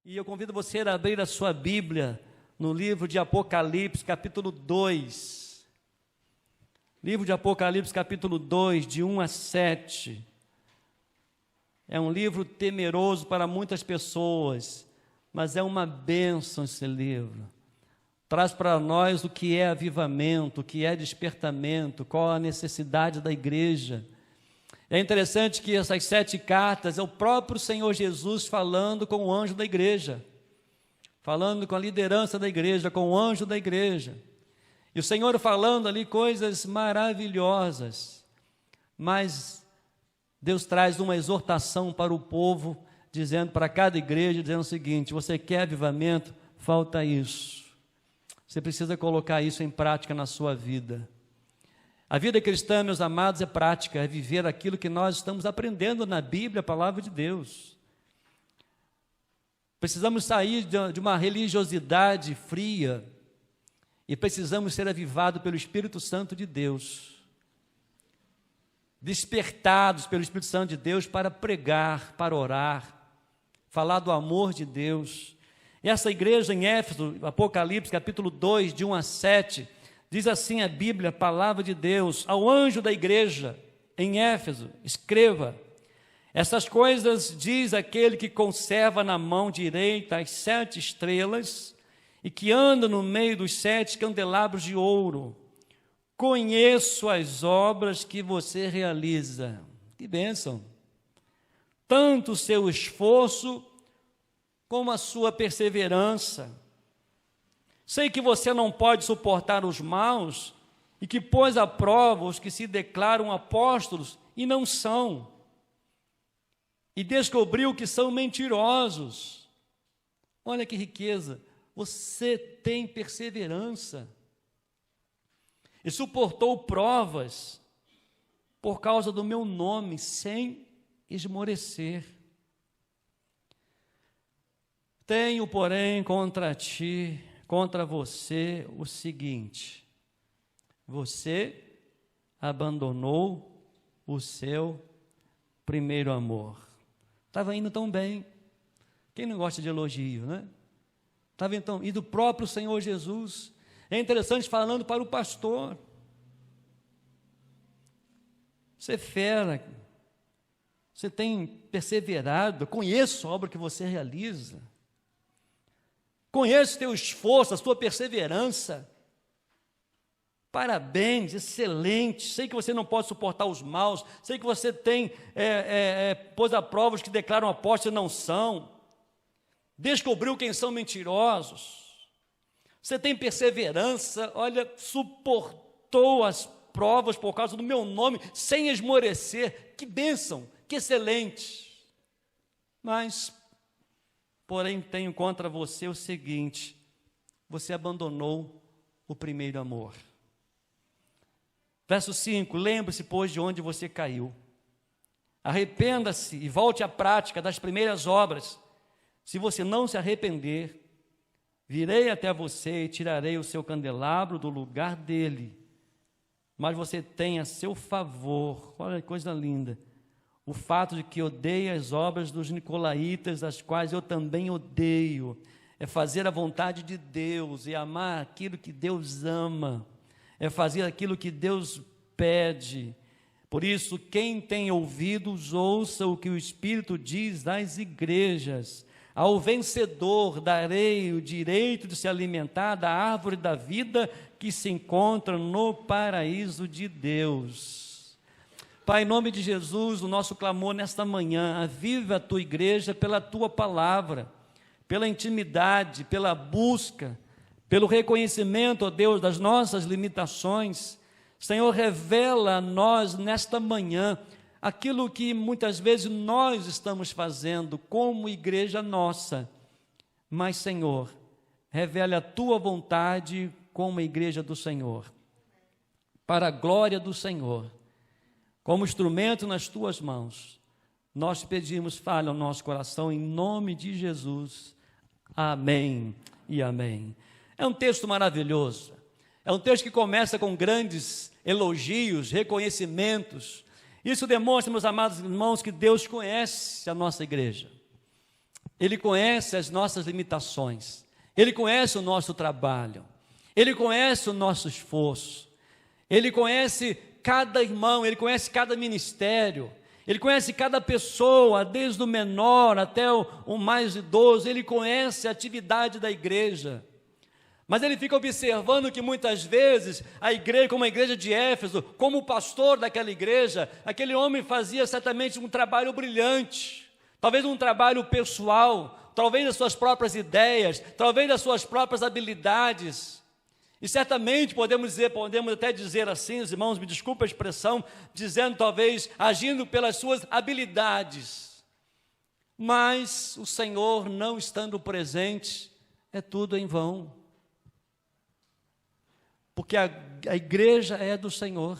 E eu convido você a abrir a sua Bíblia no livro de Apocalipse, capítulo 2. Livro de Apocalipse, capítulo 2, de 1 a 7. É um livro temeroso para muitas pessoas, mas é uma bênção esse livro. Traz para nós o que é avivamento, o que é despertamento, qual a necessidade da igreja. É interessante que essas 7 cartas é o próprio Senhor Jesus falando com o anjo da igreja, falando com a liderança da igreja, com o anjo da igreja. E o Senhor falando ali coisas maravilhosas, mas Deus traz uma exortação para o povo, dizendo para cada igreja, dizendo o seguinte: você quer avivamento? Falta isso. Você precisa colocar isso em prática na sua vida. A vida cristã, meus amados, é prática, é viver aquilo que nós estamos aprendendo na Bíblia, a palavra de Deus. Precisamos sair de uma religiosidade fria e precisamos ser avivados pelo Espírito Santo de Deus, despertados pelo Espírito Santo de Deus para pregar, para orar, falar do amor de Deus. E essa igreja em Éfeso, Apocalipse, capítulo 2, de 1 a 7, diz assim a Bíblia, a palavra de Deus: ao anjo da igreja em Éfeso, escreva: essas coisas diz aquele que conserva na mão direita as 7 estrelas e que anda no meio dos 7 candelabros de ouro. Conheço as obras que você realiza. Que bênção! Tanto o seu esforço como a sua perseverança. Sei que você não pode suportar os maus e que pôs à prova os que se declaram apóstolos e não são, e descobriu que são mentirosos. Olha que riqueza! Você tem perseverança e suportou provas por causa do meu nome, sem esmorecer. Tenho, porém, contra você o seguinte: você abandonou o seu primeiro amor. Estava indo tão bem. Quem não gosta de elogio, né? Estava então, e do próprio Senhor Jesus. É interessante falando para o pastor. Você é fera, você tem perseverado, eu conheço a obra que você realiza. Conheço o teu esforço, a tua perseverança. Parabéns, excelente. Sei que você não pode suportar os maus. Sei que você tem pôs a prova os que declaram apóstolos e não são. Descobriu quem são mentirosos. Você tem perseverança. Olha, suportou as provas por causa do meu nome, sem esmorecer. Que bênção, que excelente. Mas porém, tenho contra você o seguinte: você abandonou o primeiro amor. Verso 5, lembre-se, pois, de onde você caiu. Arrependa-se e volte à prática das primeiras obras. Se você não se arrepender, virei até você e tirarei o seu candelabro do lugar dele. Mas você tem a seu favor, olha que coisa linda, o fato de que odeia as obras dos nicolaítas, as quais eu também odeio. É fazer a vontade de Deus, é amar aquilo que Deus ama, é fazer aquilo que Deus pede. Por isso, quem tem ouvidos, ouça o que o Espírito diz às igrejas. Ao vencedor darei o direito de se alimentar da árvore da vida que se encontra no paraíso de Deus. Pai, em nome de Jesus, o nosso clamor nesta manhã: aviva a tua igreja pela tua palavra, pela intimidade, pela busca, pelo reconhecimento, ó Deus, das nossas limitações. Senhor, revela a nós nesta manhã aquilo que muitas vezes nós estamos fazendo como igreja nossa. Mas, Senhor, revela a tua vontade como igreja do Senhor, para a glória do Senhor. Como instrumento nas tuas mãos, nós te pedimos, fale ao nosso coração, em nome de Jesus. Amém e amém. É um texto maravilhoso. É um texto que começa com grandes elogios, reconhecimentos. Isso demonstra, meus amados irmãos, que Deus conhece a nossa igreja. Ele conhece as nossas limitações, Ele conhece o nosso trabalho, Ele conhece o nosso esforço, Ele conhece cada irmão, Ele conhece cada ministério, Ele conhece cada pessoa, desde o menor até o mais idoso, Ele conhece a atividade da igreja. Mas Ele fica observando que muitas vezes a igreja, como a igreja de Éfeso, como o pastor daquela igreja, aquele homem fazia certamente um trabalho brilhante, talvez um trabalho pessoal, talvez das suas próprias ideias, talvez das suas próprias habilidades. E certamente podemos até dizer assim, os irmãos, me desculpa a expressão, dizendo talvez, agindo pelas suas habilidades. Mas o Senhor não estando presente, é tudo em vão. Porque a igreja é do Senhor,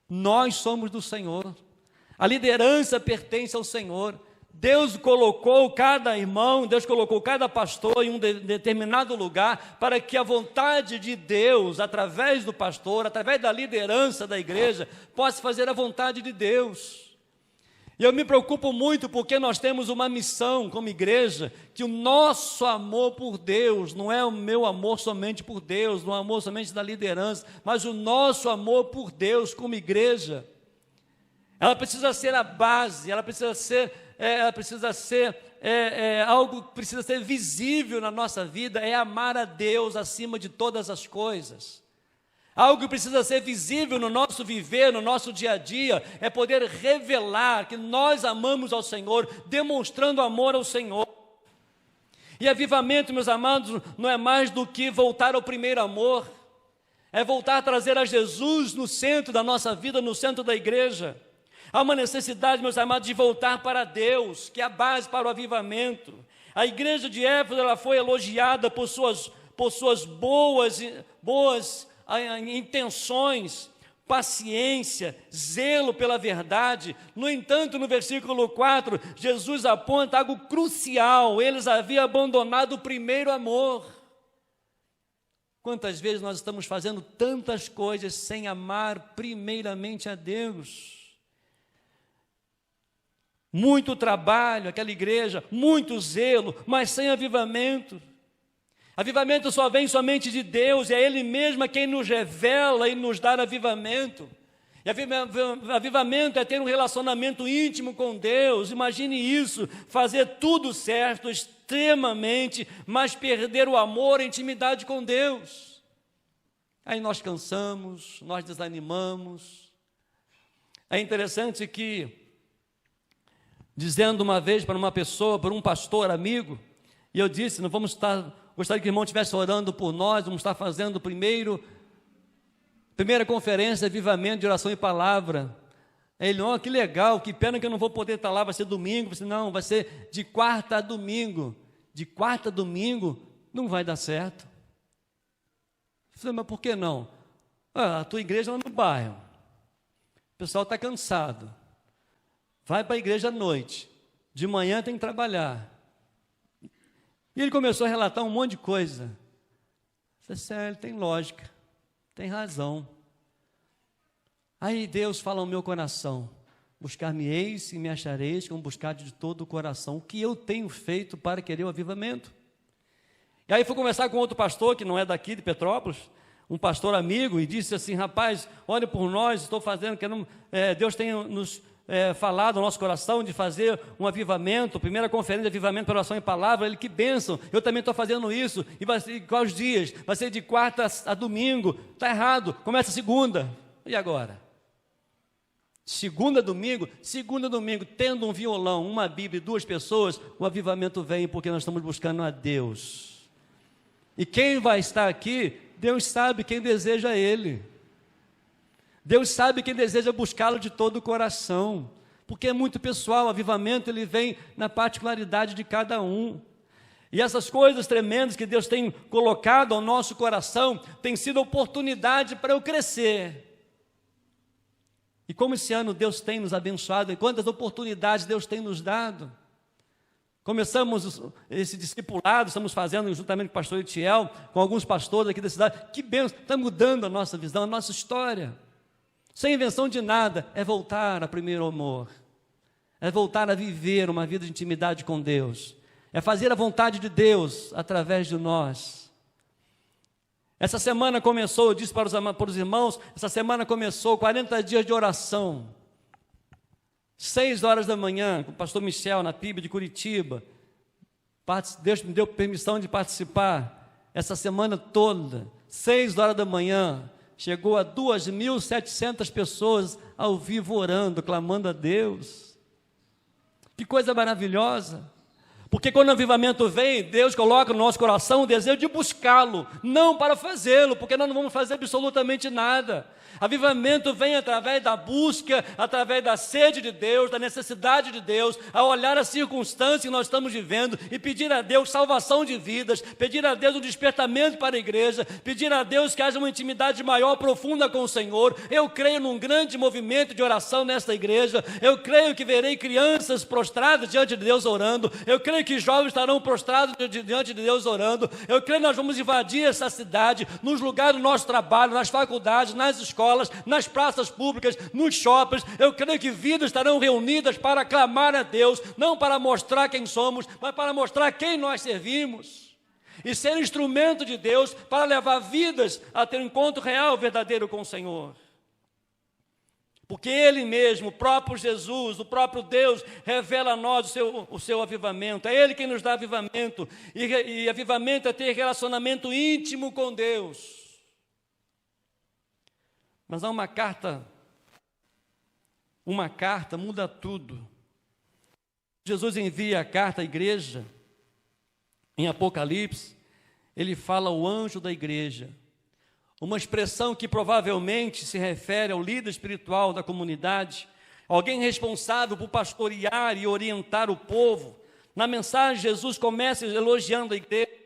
nós somos do Senhor, a liderança pertence ao Senhor. Deus colocou cada irmão, Deus colocou cada pastor em um determinado lugar, para que a vontade de Deus, através do pastor, através da liderança da igreja, possa fazer a vontade de Deus. E eu me preocupo muito porque nós temos uma missão como igreja, que o nosso amor por Deus, não é o meu amor somente por Deus, não é o amor somente da liderança, mas o nosso amor por Deus como igreja, ela precisa ser a base, ela precisa ser algo que precisa ser visível na nossa vida, é amar a Deus acima de todas as coisas. Algo que precisa ser visível no nosso viver, no nosso dia a dia, é poder revelar que nós amamos ao Senhor, demonstrando amor ao Senhor. E avivamento, meus amados, não é mais do que voltar ao primeiro amor, é voltar a trazer a Jesus no centro da nossa vida, no centro da igreja. Há uma necessidade, meus amados, de voltar para Deus, que é a base para o avivamento. A igreja de Éfeso, ela foi elogiada por suas boas intenções, paciência, zelo pela verdade. No entanto, no versículo 4, Jesus aponta algo crucial: eles haviam abandonado o primeiro amor. Quantas vezes nós estamos fazendo tantas coisas sem amar primeiramente a Deus? Muito trabalho, aquela igreja, muito zelo, mas sem avivamento. Avivamento só vem somente de Deus, e é Ele mesmo quem nos revela e nos dá avivamento. E avivamento é ter um relacionamento íntimo com Deus. Imagine isso, fazer tudo certo, extremamente, mas perder o amor, a intimidade com Deus. Aí nós cansamos, nós desanimamos. É interessante que, dizendo uma vez para uma pessoa, para um pastor amigo, e eu disse, gostaria que o irmão estivesse orando por nós, vamos estar fazendo primeira conferência de avivamento de oração e palavra. Ele, que legal, que pena que eu não vou poder estar lá, vai ser domingo. Eu disse, não, vai ser de quarta a domingo. De quarta a domingo não vai dar certo. Eu falei, mas por que não? A tua igreja é no bairro, o pessoal está cansado. Vai para a igreja à noite, de manhã tem que trabalhar. E ele começou a relatar um monte de coisa. Eu falei, ele tem lógica, tem razão. Aí Deus fala ao meu coração: buscar-me-eis e me achareis, como buscar de todo o coração. O que eu tenho feito para querer o avivamento? E aí fui conversar com outro pastor, que não é daqui de Petrópolis, um pastor amigo, e disse assim: rapaz, olha por nós, estou fazendo, Deus tem nos falado ao nosso coração de fazer um avivamento, primeira conferência de avivamento para oração e palavra. Ele, que bênção, eu também estou fazendo isso. E vai ser quais dias? Vai ser de quarta a domingo. Está errado, começa segunda. E agora? Segunda a domingo, tendo um violão, uma Bíblia e 2 pessoas, o avivamento vem, porque nós estamos buscando a Deus. E quem vai estar aqui, Deus sabe quem deseja Ele. Deus sabe quem deseja buscá-lo de todo o coração, porque é muito pessoal. O avivamento, ele vem na particularidade de cada um. E essas coisas tremendas que Deus tem colocado ao nosso coração, tem sido oportunidade para eu crescer. E como esse ano Deus tem nos abençoado, e quantas oportunidades Deus tem nos dado. Começamos esse discipulado, estamos fazendo juntamente com o pastor Itiel, com alguns pastores aqui da cidade. Que bênção, está mudando a nossa visão, a nossa história. Sem invenção de nada, é voltar a primeiro amor, é voltar a viver uma vida de intimidade com Deus, é fazer a vontade de Deus através de nós. Essa semana começou, eu disse para os irmãos, essa semana começou 40 dias de oração. 6 horas da manhã, com o pastor Michel, na PIB de Curitiba. Deus me deu permissão de participar essa semana toda. 6 horas da manhã, chegou a 2.700 pessoas ao vivo orando, clamando a Deus. Que coisa maravilhosa! Porque quando o avivamento vem, Deus coloca no nosso coração o desejo de buscá-lo, não para fazê-lo, porque nós não vamos fazer absolutamente nada. Avivamento vem através da busca, através da sede de Deus, da necessidade de Deus, a olhar a circunstância que nós estamos vivendo e pedir a Deus salvação de vidas, pedir a Deus um despertamento para a igreja, pedir a Deus que haja uma intimidade maior, profunda com o Senhor. Eu creio num grande movimento de oração nesta igreja, eu creio que verei crianças prostradas diante de Deus orando, eu creio que jovens estarão prostrados diante de Deus orando, eu creio que nós vamos invadir essa cidade, nos lugares do nosso trabalho, nas faculdades, nas escolas, nas praças públicas, nos shoppings. Eu creio que vidas estarão reunidas para clamar a Deus, não para mostrar quem somos, mas para mostrar quem nós servimos, e ser instrumento de Deus para levar vidas a ter um encontro real, verdadeiro com o Senhor. Porque Ele mesmo, o próprio Jesus, o próprio Deus, revela a nós o seu avivamento. É Ele quem nos dá avivamento, e avivamento é ter relacionamento íntimo com Deus. Mas há uma carta muda tudo. Jesus envia a carta à igreja, em Apocalipse, ele fala o anjo da igreja, uma expressão que provavelmente se refere ao líder espiritual da comunidade, alguém responsável por pastorear e orientar o povo. Na mensagem, Jesus começa elogiando a igreja.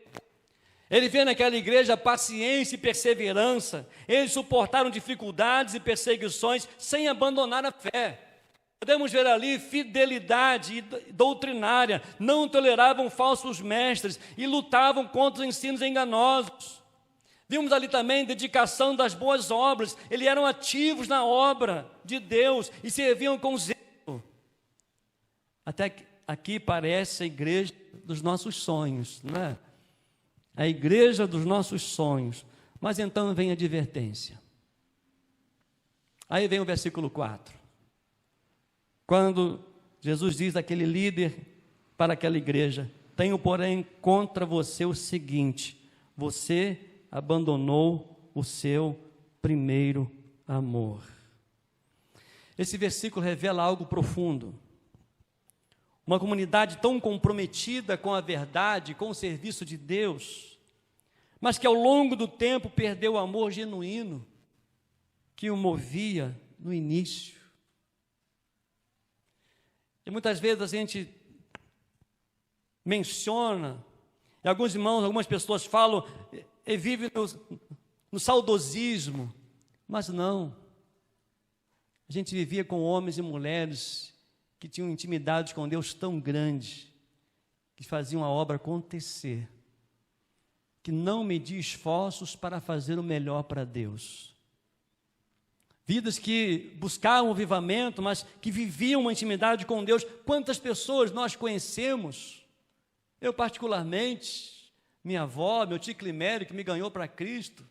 Ele vê naquela igreja paciência e perseverança. Eles suportaram dificuldades e perseguições sem abandonar a fé. Podemos ver ali fidelidade doutrinária, não toleravam falsos mestres e lutavam contra os ensinos enganosos. Vimos ali também dedicação das boas obras. Eles eram ativos na obra de Deus e serviam com zelo. Até que aqui parece a igreja dos nossos sonhos, não é? A igreja dos nossos sonhos. Mas então vem a advertência. Aí vem o versículo 4. Quando Jesus diz àquele líder para aquela igreja: tenho, porém, contra você o seguinte: você abandonou o seu primeiro amor. Esse versículo revela algo profundo. Uma comunidade tão comprometida com a verdade, com o serviço de Deus, mas que ao longo do tempo perdeu o amor genuíno que o movia no início. E muitas vezes a gente menciona, e alguns irmãos, algumas pessoas falam, e vivem no saudosismo, mas não. A gente vivia com homens e mulheres que tinham intimidade com Deus tão grande, que faziam a obra acontecer, que não mediam esforços para fazer o melhor para Deus. Vidas que buscavam o avivamento, mas que viviam uma intimidade com Deus. Quantas pessoas nós conhecemos? Eu particularmente, minha avó, meu tio Climério, que me ganhou para Cristo.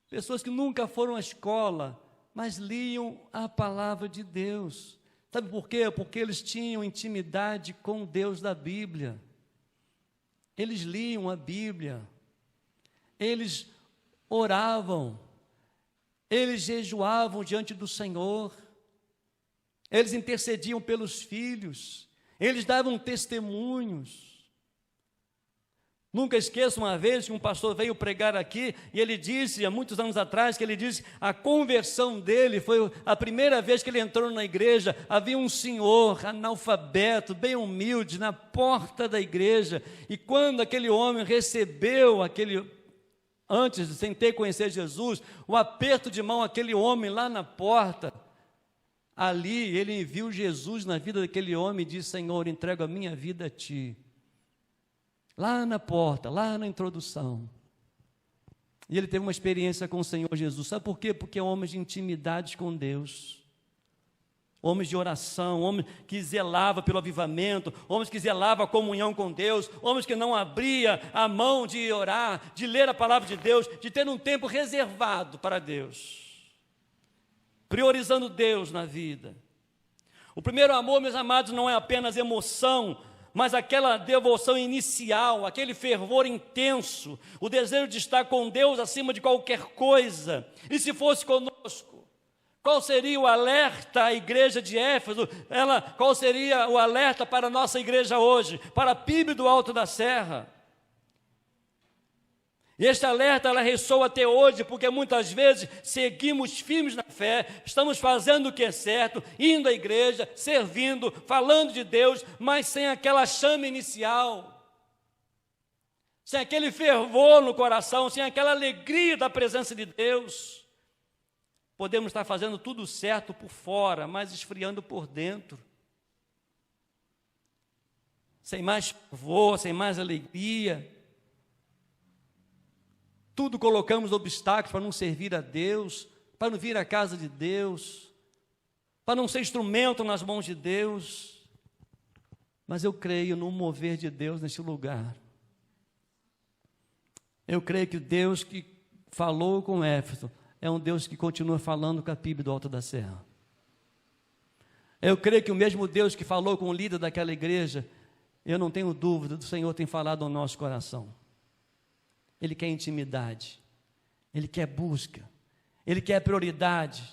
Pessoas que nunca foram à escola, mas liam a palavra de Deus. Sabe por quê? Porque eles tinham intimidade com o Deus da Bíblia. Eles liam a Bíblia. Eles oravam. Eles jejuavam diante do Senhor. Eles intercediam pelos filhos. Eles davam testemunhos. Nunca esqueço uma vez que um pastor veio pregar aqui e ele disse, há muitos anos atrás, que ele disse, a conversão dele foi a primeira vez que ele entrou na igreja. Havia um senhor analfabeto, bem humilde, na porta da igreja, e quando aquele homem recebeu antes, sem ter conhecer Jesus, o aperto de mão, aquele homem lá na porta, ali ele viu Jesus na vida daquele homem e disse: Senhor, entrego a minha vida a Ti. Lá na porta, lá na introdução. E ele teve uma experiência com o Senhor Jesus. Sabe por quê? Porque é homem de intimidade com Deus. Homens de oração, homens que zelavam pelo avivamento, homens que zelavam a comunhão com Deus, homens que não abria a mão de orar, de ler a palavra de Deus, de ter um tempo reservado para Deus, priorizando Deus na vida. O primeiro amor, meus amados, não é apenas emoção, mas aquela devoção inicial, aquele fervor intenso, o desejo de estar com Deus acima de qualquer coisa. E se fosse conosco? Qual seria o alerta à igreja de Éfeso? Qual seria o alerta para a nossa igreja hoje? Para a PIB do Alto da Serra? E este alerta, ela ressoa até hoje, porque muitas vezes seguimos firmes na fé, estamos fazendo o que é certo, indo à igreja, servindo, falando de Deus, mas sem aquela chama inicial, sem aquele fervor no coração, sem aquela alegria da presença de Deus. Podemos estar fazendo tudo certo por fora, mas esfriando por dentro. Sem mais fervor, sem mais alegria. Tudo colocamos obstáculos para não servir a Deus, para não vir à casa de Deus, para não ser instrumento nas mãos de Deus. Mas eu creio no mover de Deus neste lugar. Eu creio que o Deus que falou com Éfeso é um Deus que continua falando com a PIB do Alto da Serra. Eu creio que o mesmo Deus que falou com o líder daquela igreja, eu não tenho dúvida, do Senhor tem falado ao nosso coração. Ele quer intimidade, Ele quer busca, Ele quer prioridade,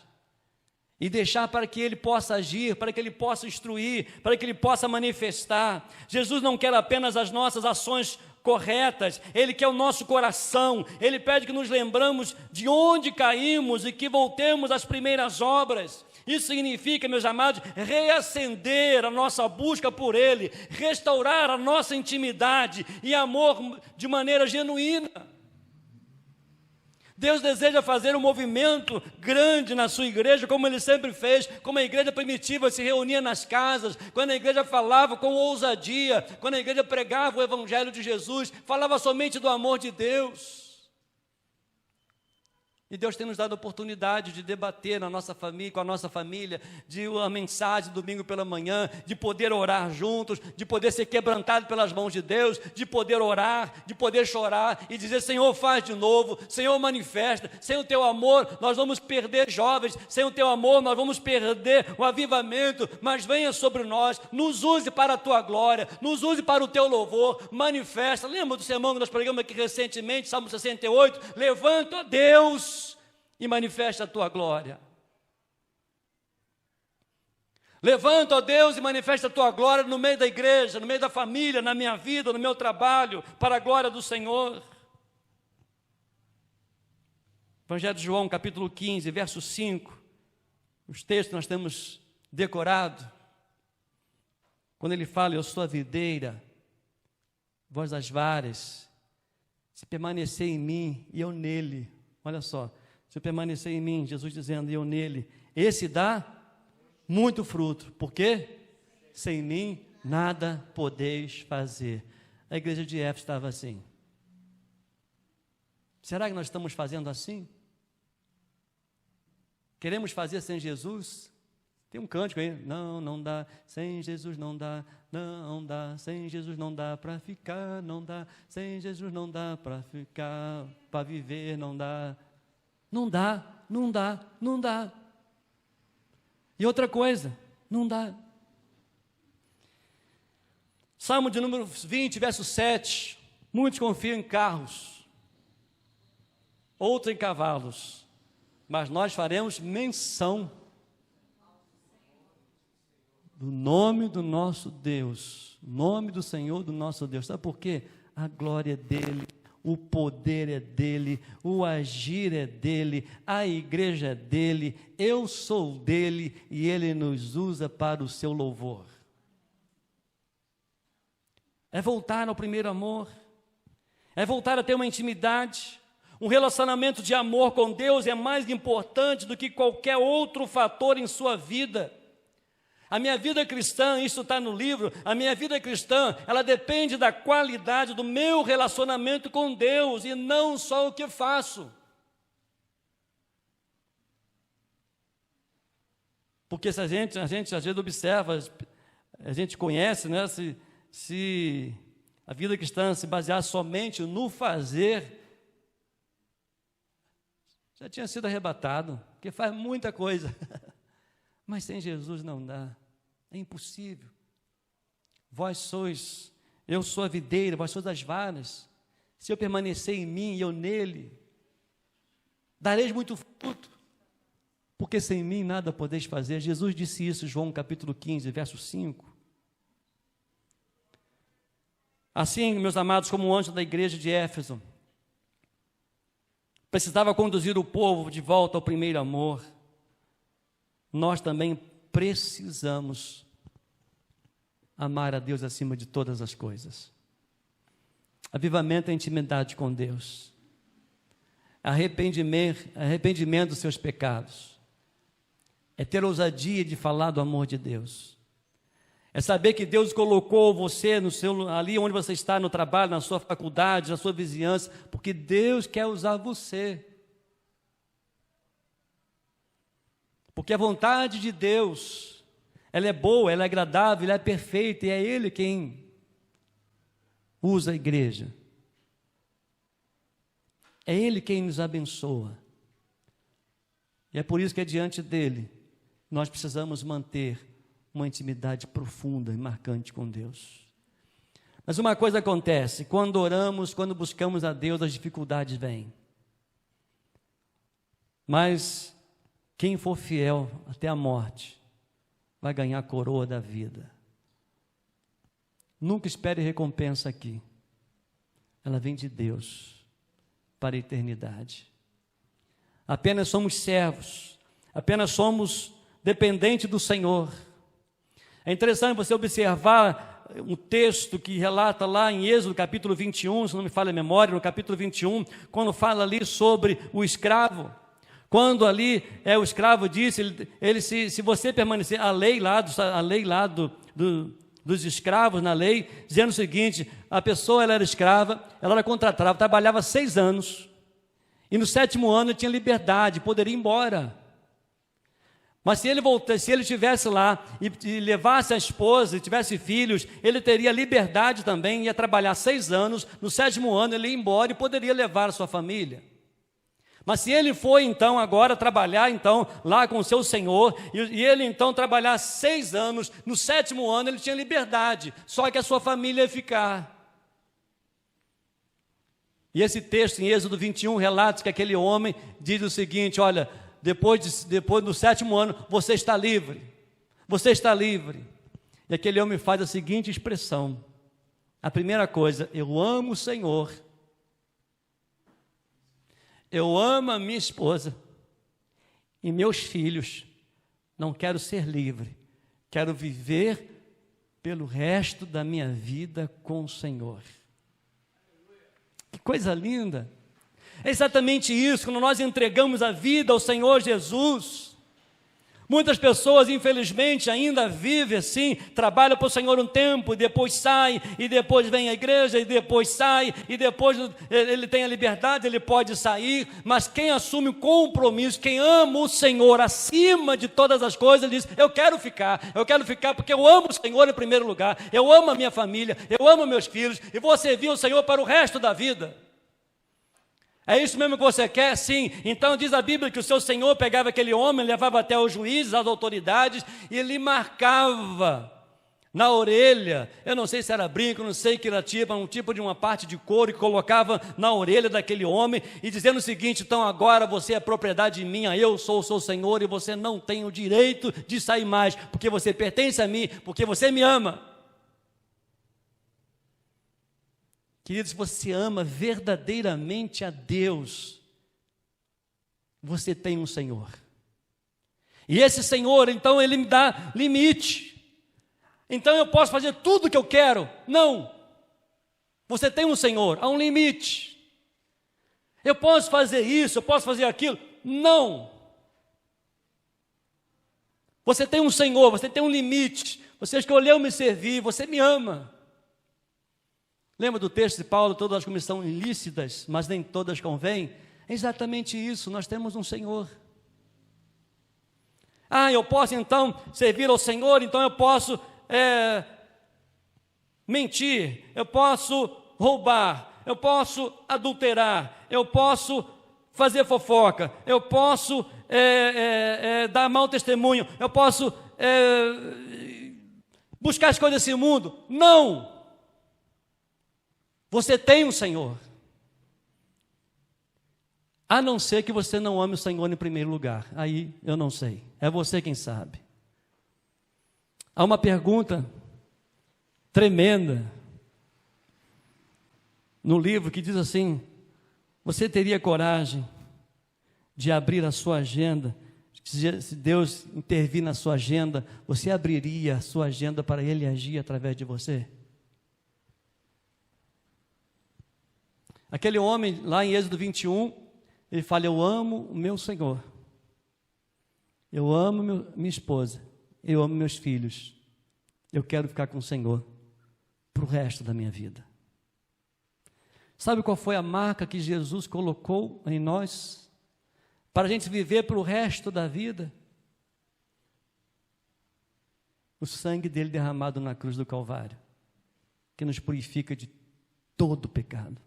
e deixar para que Ele possa agir, para que Ele possa instruir, para que Ele possa manifestar. Jesus não quer apenas as nossas ações corretas, Ele quer o nosso coração. Ele pede que nos lembramos de onde caímos e que voltemos às primeiras obras. Isso significa, meus amados, reacender a nossa busca por Ele, restaurar a nossa intimidade e amor de maneira genuína. Deus deseja fazer um movimento grande na sua igreja, como Ele sempre fez, como a igreja primitiva se reunia nas casas, quando a igreja falava com ousadia, quando a igreja pregava o Evangelho de Jesus, falava somente do amor de Deus. E Deus tem nos dado a oportunidade de debater na nossa família, com a nossa família, de uma mensagem domingo pela manhã, de poder orar juntos, de poder ser quebrantado pelas mãos de Deus, de poder orar, de poder chorar e dizer: Senhor, faz de novo, Senhor, manifesta. Sem o teu amor nós vamos perder jovens, sem o teu amor nós vamos perder o avivamento, mas venha sobre nós, nos use para a tua glória, nos use para o teu louvor, manifesta. Lembra do sermão que nós pregamos aqui recentemente, Salmo 68? Levanta, Deus, e manifesta a tua glória. Levanta, ó Deus, e manifesta a tua glória no meio da igreja, no meio da família, na minha vida, no meu trabalho, para a glória do Senhor. Evangelho de João, capítulo 15, verso 5, os textos nós temos decorado, quando ele fala: eu sou a videira, vós as varas, se permanecer em mim e eu nele. Olha só, se permanecer em mim, Jesus dizendo, e eu nele, esse dá muito fruto, porque sem mim nada podeis fazer. A igreja de Éfeso estava assim. Será que nós estamos fazendo assim? Queremos fazer sem Jesus? Tem um cântico aí: não, não dá, sem Jesus não dá, não dá, sem Jesus não dá para ficar, não dá, sem Jesus não dá para ficar, para viver não dá. Não dá, não dá, não dá. E outra coisa, não dá. Salmo de número 20, verso 7. Muitos confiam em carros, outros em cavalos, mas nós faremos menção do nome do nosso Deus, nome do Senhor do nosso Deus. Sabe por quê? A glória é dele, o poder é dele, o agir é dele, a igreja é dele, eu sou dele e ele nos usa para o seu louvor. É voltar ao primeiro amor, é voltar a ter uma intimidade. Um relacionamento de amor com Deus é mais importante do que qualquer outro fator em sua vida. A minha vida cristã, isso está no livro, a minha vida cristã, ela depende da qualidade do meu relacionamento com Deus e não só o que faço. Porque se a gente às vezes observa, a gente conhece, né, se a vida cristã se basear somente no fazer, já tinha sido arrebatado, porque faz muita coisa. Mas sem Jesus não dá, é impossível. Eu sou a videira, vós sois as varas. Se eu permanecer em mim e eu nele, dareis muito fruto, porque sem mim nada podeis fazer. Jesus disse isso, João capítulo 15, verso 5. Assim, meus amados, como o anjo da igreja de Éfeso precisava conduzir o povo de volta ao primeiro amor, nós também precisamos amar a Deus acima de todas as coisas. Avivamento é intimidade com Deus, arrependimento dos seus pecados, é ter ousadia de falar do amor de Deus, é saber que Deus colocou você ali onde você está, no trabalho, na sua faculdade, na sua vizinhança, porque Deus quer usar você. Porque a vontade de Deus, ela é boa, ela é agradável, ela é perfeita, e é Ele quem usa a igreja. É Ele quem nos abençoa. E é por isso que diante dEle, nós precisamos manter uma intimidade profunda e marcante com Deus. Mas uma coisa acontece, quando oramos, quando buscamos a Deus, as dificuldades vêm. Mas quem for fiel até a morte, vai ganhar a coroa da vida. Nunca espere recompensa aqui. Ela vem de Deus para a eternidade. Apenas somos servos, apenas somos dependentes do Senhor. É interessante você observar um texto que relata lá em Êxodo capítulo 21, se não me falha a memória, no capítulo 21, quando fala ali sobre o escravo. Quando ali o escravo disse, se você permanecer, a lei lá dos escravos na lei, dizendo o seguinte, a pessoa ela era escrava, ela era contratada, trabalhava 6 anos, e no 7º ano tinha liberdade, poderia ir embora. Mas se ele estivesse lá e levasse a esposa, e tivesse filhos, ele teria liberdade também, ia trabalhar 6 anos, no 7º ano ele ia embora e poderia levar a sua família. Mas se ele foi então agora trabalhar então lá com o seu senhor, e ele então trabalhar 6 anos, no 7º ano ele tinha liberdade, só que a sua família ia ficar. E esse texto em Êxodo 21 relata que aquele homem diz o seguinte, olha, depois do 7º ano, você está livre, você está livre. E aquele homem faz a seguinte expressão, a primeira coisa, eu amo o Senhor, eu amo a minha esposa e meus filhos, não quero ser livre, quero viver pelo resto da minha vida com o Senhor. Que coisa linda! É exatamente isso, quando nós entregamos a vida ao Senhor Jesus. Muitas pessoas, infelizmente, ainda vivem assim, trabalham para o Senhor um tempo, e depois sai, e depois vem à igreja, e depois sai, e depois ele tem a liberdade, ele pode sair, mas quem assume o compromisso, quem ama o Senhor acima de todas as coisas, diz, eu quero ficar porque eu amo o Senhor em primeiro lugar, eu amo a minha família, eu amo meus filhos, e vou servir o Senhor para o resto da vida. É isso mesmo que você quer? Sim. Então diz a Bíblia que o seu Senhor pegava aquele homem, levava até os juízes, as autoridades, e ele marcava na orelha, eu não sei se era brinco, não sei que era um tipo de uma parte de couro, que colocava na orelha daquele homem, e dizendo o seguinte, então agora você é propriedade minha, eu sou o seu Senhor, e você não tem o direito de sair mais, porque você pertence a mim, porque você me ama. Queridos, se você ama verdadeiramente a Deus, você tem um Senhor. E esse Senhor, então, Ele me dá limite. Então eu posso fazer tudo o que eu quero? Não. Você tem um Senhor, há um limite. Eu posso fazer isso, eu posso fazer aquilo? Não. Você tem um Senhor, você tem um limite. Você escolheu me servir, você me ama. Lembra do texto de Paulo, todas as coisas são ilícitas, mas nem todas convêm? É exatamente isso, nós temos um Senhor. Eu posso então servir ao Senhor, então eu posso mentir, eu posso roubar, eu posso adulterar, eu posso fazer fofoca, eu posso dar mau testemunho, eu posso buscar as coisas desse mundo. Não! Você tem um Senhor. A não ser que você não ame o Senhor em primeiro lugar. Aí eu não sei. É você quem sabe. Há uma pergunta tremenda no livro que diz assim: você teria coragem de abrir a sua agenda? Se Deus intervir na sua agenda, você abriria a sua agenda para Ele agir através de você? Aquele homem lá em Êxodo 21, ele fala: eu amo o meu Senhor, eu amo minha esposa, eu amo meus filhos, eu quero ficar com o Senhor para o resto da minha vida. Sabe qual foi a marca que Jesus colocou em nós, para a gente viver para o resto da vida? O sangue dele derramado na cruz do Calvário, que nos purifica de todo pecado.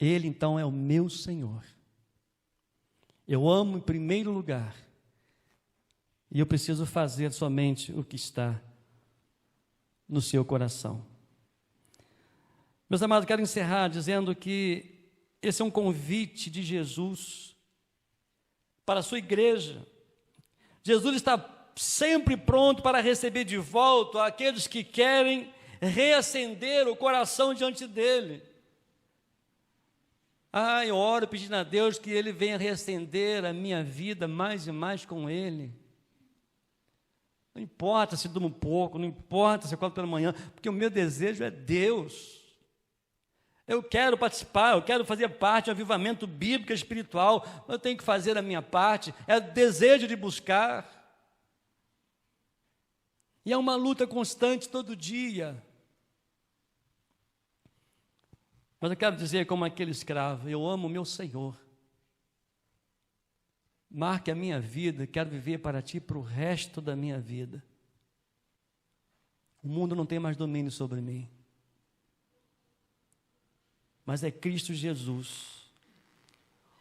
Ele então é o meu Senhor. Eu amo em primeiro lugar, e eu preciso fazer somente o que está no seu coração. Meus amados, quero encerrar dizendo que esse é um convite de Jesus para a sua igreja. Jesus está sempre pronto para receber de volta aqueles que querem reacender o coração diante dele. Eu oro pedindo a Deus que Ele venha reacender a minha vida mais e mais com Ele. Não importa se durmo pouco, não importa se eu acordo pela manhã, porque o meu desejo é Deus. Eu quero participar, eu quero fazer parte do avivamento bíblico e espiritual, eu tenho que fazer a minha parte, é o desejo de buscar. E é uma luta constante todo dia. Mas eu quero dizer como aquele escravo: eu amo o meu Senhor. Marque a minha vida, quero viver para Ti para o resto da minha vida. O mundo não tem mais domínio sobre mim, mas é Cristo Jesus.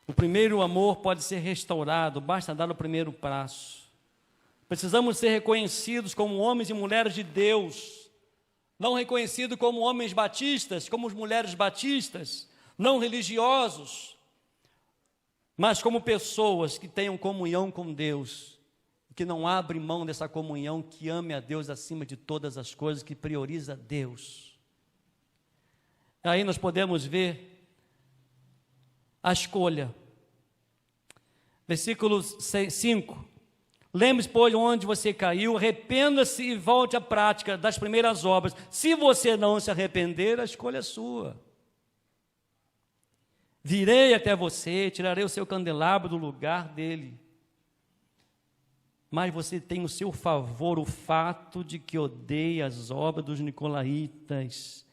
O primeiro amor pode ser restaurado, basta dar o primeiro passo. Precisamos ser reconhecidos como homens e mulheres de Deus, não reconhecidos como homens batistas, como as mulheres batistas, não religiosos, mas como pessoas que tenham comunhão com Deus, que não abrem mão dessa comunhão, que ame a Deus acima de todas as coisas, que prioriza Deus. Aí nós podemos ver a escolha. Versículo 5. Lembre-se, pois, onde você caiu, arrependa-se e volte à prática das primeiras obras. Se você não se arrepender, a escolha é sua. Virei até você, tirarei o seu candelabro do lugar dele. Mas você tem o seu favor o fato de que odeia as obras dos nicolaítas,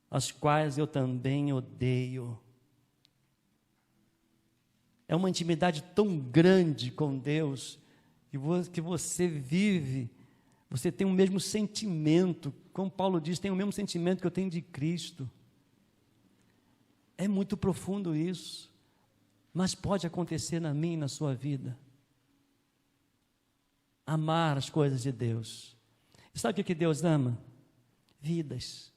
as quais eu também odeio. É uma intimidade tão grande com Deus, que você vive, você tem o mesmo sentimento, como Paulo diz, tem o mesmo sentimento que eu tenho de Cristo. É muito profundo isso, mas pode acontecer na minha e na sua vida. Amar as coisas de Deus. E sabe o que Deus ama? Vidas.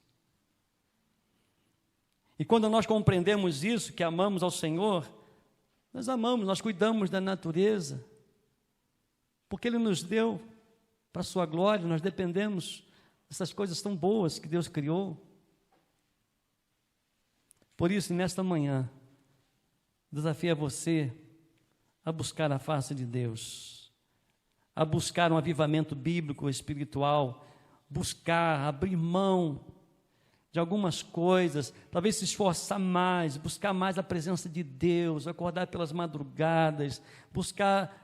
E quando nós compreendemos isso, que amamos ao Senhor, nós amamos, nós cuidamos da natureza, porque Ele nos deu para a sua glória, nós dependemos dessas coisas tão boas que Deus criou. Por isso, nesta manhã, desafio você a buscar a face de Deus, a buscar um avivamento bíblico, espiritual, buscar, abrir mão de algumas coisas, talvez se esforçar mais, buscar mais a presença de Deus, acordar pelas madrugadas, buscar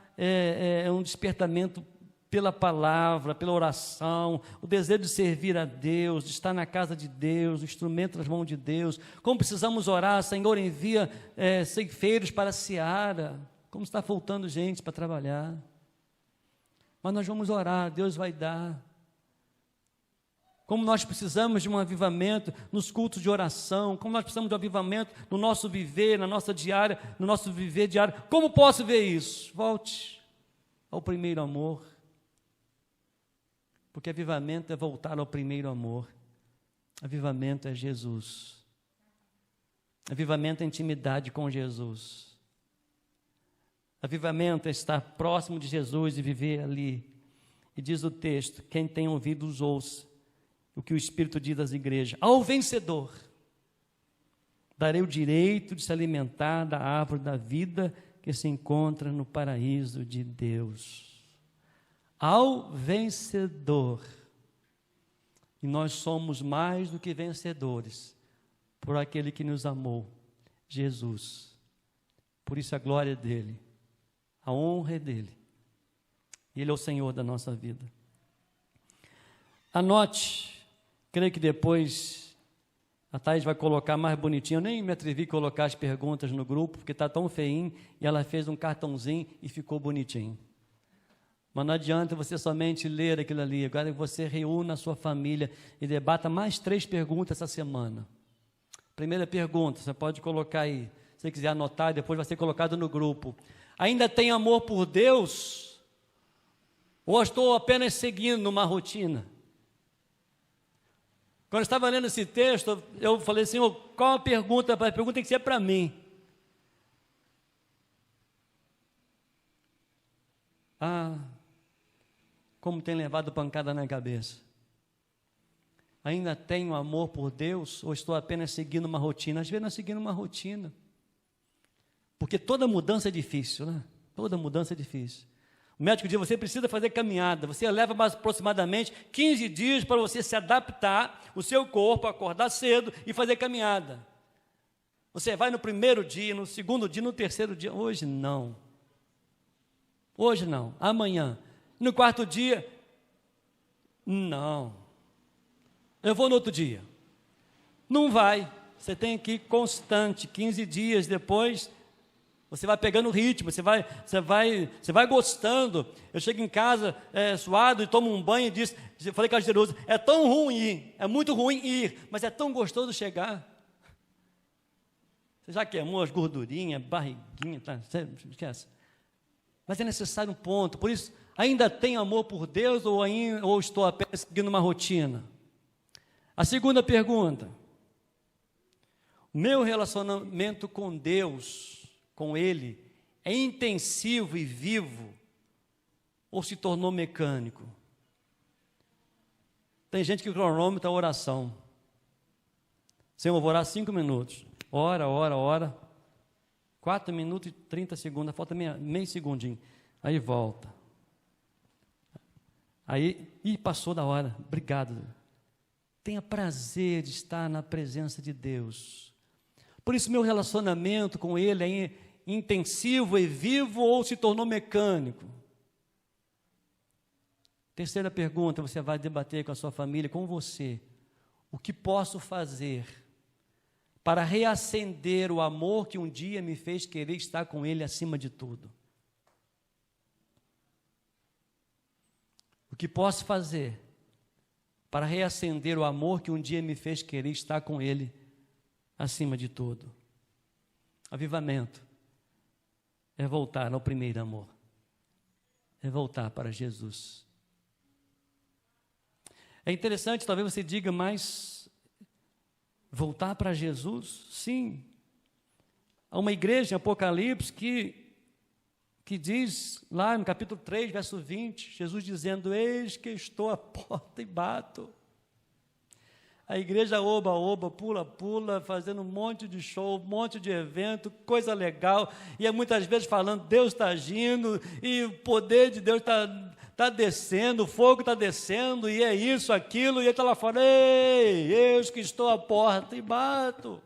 um despertamento pela palavra, pela oração, o desejo de servir a Deus, de estar na casa de Deus, o instrumento nas mãos de Deus. Como precisamos orar: Senhor, envia ceifeiros para a seara. como está faltando gente para trabalhar. Mas nós vamos orar, Deus vai dar. Como nós precisamos de um avivamento nos cultos de oração, como nós precisamos de um avivamento no nosso viver, na nossa diária, no nosso viver diário. Como posso ver isso? Volte ao primeiro amor. Porque avivamento é voltar ao primeiro amor. Avivamento é Jesus. Avivamento é intimidade com Jesus. Avivamento é estar próximo de Jesus e viver ali. E diz o texto, quem tem ouvidos ouça o que o Espírito diz às igrejas. Ao vencedor, darei o direito de se alimentar da árvore da vida que se encontra no paraíso de Deus. Ao vencedor. E nós somos mais do que vencedores por aquele que nos amou, Jesus. Por isso a glória é dele, a honra é dele. Ele é o Senhor da nossa vida. Anote, creio que depois a Thaís vai colocar mais bonitinho. Eu nem me atrevi a colocar as perguntas no grupo, porque está tão feinho, e ela fez um cartãozinho e ficou bonitinho. Mas não adianta você somente ler aquilo ali. Agora você reúna a sua família e debata mais 3 perguntas essa semana. Primeira pergunta, você pode colocar aí. Se você quiser anotar, depois vai ser colocado no grupo. Ainda tem amor por Deus? Ou estou apenas seguindo uma rotina? Quando eu estava lendo esse texto, eu falei assim, qual a pergunta? A pergunta tem que ser para mim. Como tem levado pancada na cabeça. Ainda tenho amor por Deus ou estou apenas seguindo uma rotina? Às vezes nós seguimos uma rotina. Porque toda mudança é difícil, né? Toda mudança é difícil. O médico diz, você precisa fazer caminhada. Você leva mais aproximadamente 15 dias para você se adaptar, o seu corpo, acordar cedo e fazer caminhada. Você vai no primeiro dia, no segundo dia, no terceiro dia. Hoje não. Hoje não. Amanhã. No quarto dia, não. Eu vou no outro dia. Não vai. Você tem que ir constante. 15 dias depois, você vai pegando o ritmo, você vai gostando. Eu chego em casa suado e tomo um banho e disse, eu falei com a Jerusa, é tão ruim ir, é muito ruim ir, mas é tão gostoso chegar. Você já queimou as gordurinhas, barriguinha, tá? Esquece. Mas é necessário um ponto. Por isso, ainda tenho amor por Deus ou estou apenas seguindo uma rotina? A segunda pergunta. O meu relacionamento com Deus, com Ele, é intensivo e vivo ou se tornou mecânico? Tem gente que cronômetra a oração. Senhor, eu vou orar 5 minutos. Ora. 4 minutos e 30 segundos, falta meio segundinho. Aí volta. Aí, passou da hora. Obrigado. Tenha prazer de estar na presença de Deus. Por isso, meu relacionamento com Ele é intensivo e vivo ou se tornou mecânico? Terceira pergunta, você vai debater com a sua família, com você. O que posso fazer para reacender o amor que um dia me fez querer estar com Ele acima de tudo? O que posso fazer para reacender o amor que um dia me fez querer estar com Ele acima de tudo? Avivamento é voltar ao primeiro amor, é voltar para Jesus. É interessante, talvez você diga, mas voltar para Jesus? Sim. Há uma igreja em Apocalipse que diz, lá no capítulo 3, verso 20, Jesus dizendo, eis que estou à porta e bato. A igreja oba, pula, fazendo um monte de show, um monte de evento, coisa legal, e é muitas vezes falando, Deus está agindo, e o poder de Deus está descendo, o fogo está descendo, e é isso, aquilo, e ele está lá fora, ei, eis que estou à porta e bato.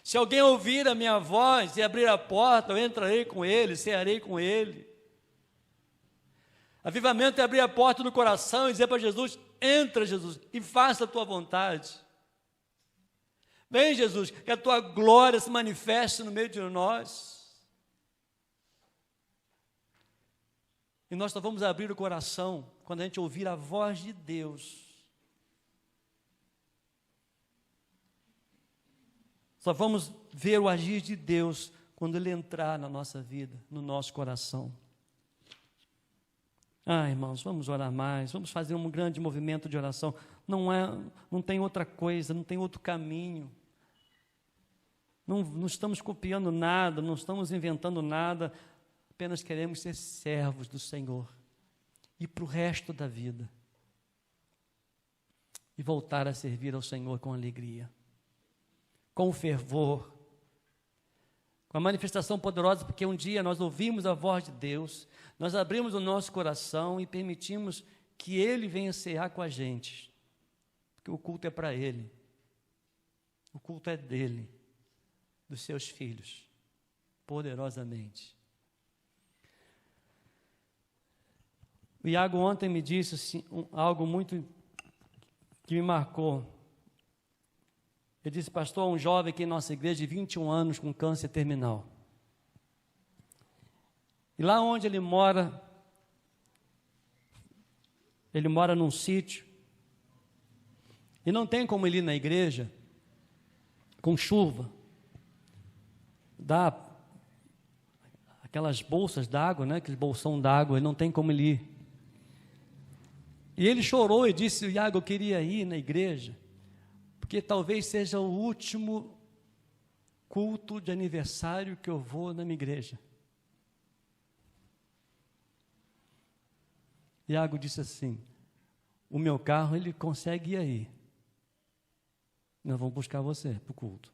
Se alguém ouvir a minha voz e abrir a porta, eu entrarei com ele, cearei com ele. Avivamento é abrir a porta do coração e dizer para Jesus, entra Jesus, e faça a tua vontade. Vem Jesus, que a tua glória se manifeste no meio de nós. E nós só vamos abrir o coração quando a gente ouvir a voz de Deus. Só vamos ver o agir de Deus quando Ele entrar na nossa vida, no nosso coração. Irmãos, vamos orar mais, vamos fazer um grande movimento de oração. Não tem outra coisa, não tem outro caminho. Não estamos copiando nada, não estamos inventando nada, apenas queremos ser servos do Senhor. E para o resto da vida. E voltar a servir ao Senhor com alegria, com fervor, com a manifestação poderosa, porque um dia nós ouvimos a voz de Deus, nós abrimos o nosso coração e permitimos que Ele venha cear com a gente, porque o culto é para Ele, o culto é dEle, dos seus filhos, poderosamente. O Iago ontem me disse assim, algo muito que me marcou. Ele disse: pastor, um jovem aqui em nossa igreja de 21 anos com câncer terminal. E lá onde ele mora num sítio, e não tem como ele ir na igreja com chuva, dá aquelas bolsas d'água, né, aquele bolsão d'água, ele não tem como ele ir. E ele chorou e disse: Iago, eu queria ir na igreja, porque talvez seja o último culto de aniversário que eu vou na minha igreja. Iago disse assim: o meu carro, ele consegue ir aí. Nós vamos buscar você para o culto.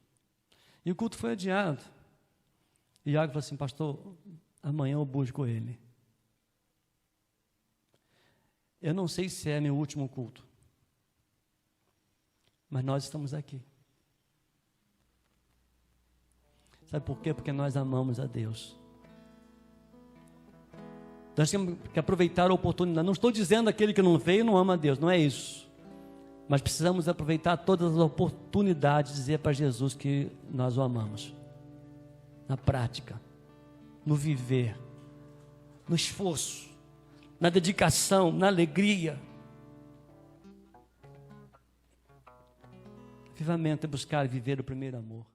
E o culto foi adiado. E Iago falou assim: pastor, amanhã eu busco ele. Eu não sei se é meu último culto, mas nós estamos aqui. Sabe por quê? Porque nós amamos a Deus. Nós temos que aproveitar a oportunidade. Não estou dizendo aquele que não veio não ama a Deus, não é isso. Mas precisamos aproveitar todas as oportunidades de dizer para Jesus que nós o amamos. Na prática, no viver, no esforço, na dedicação, na alegria. Avivamento é buscar viver o primeiro amor.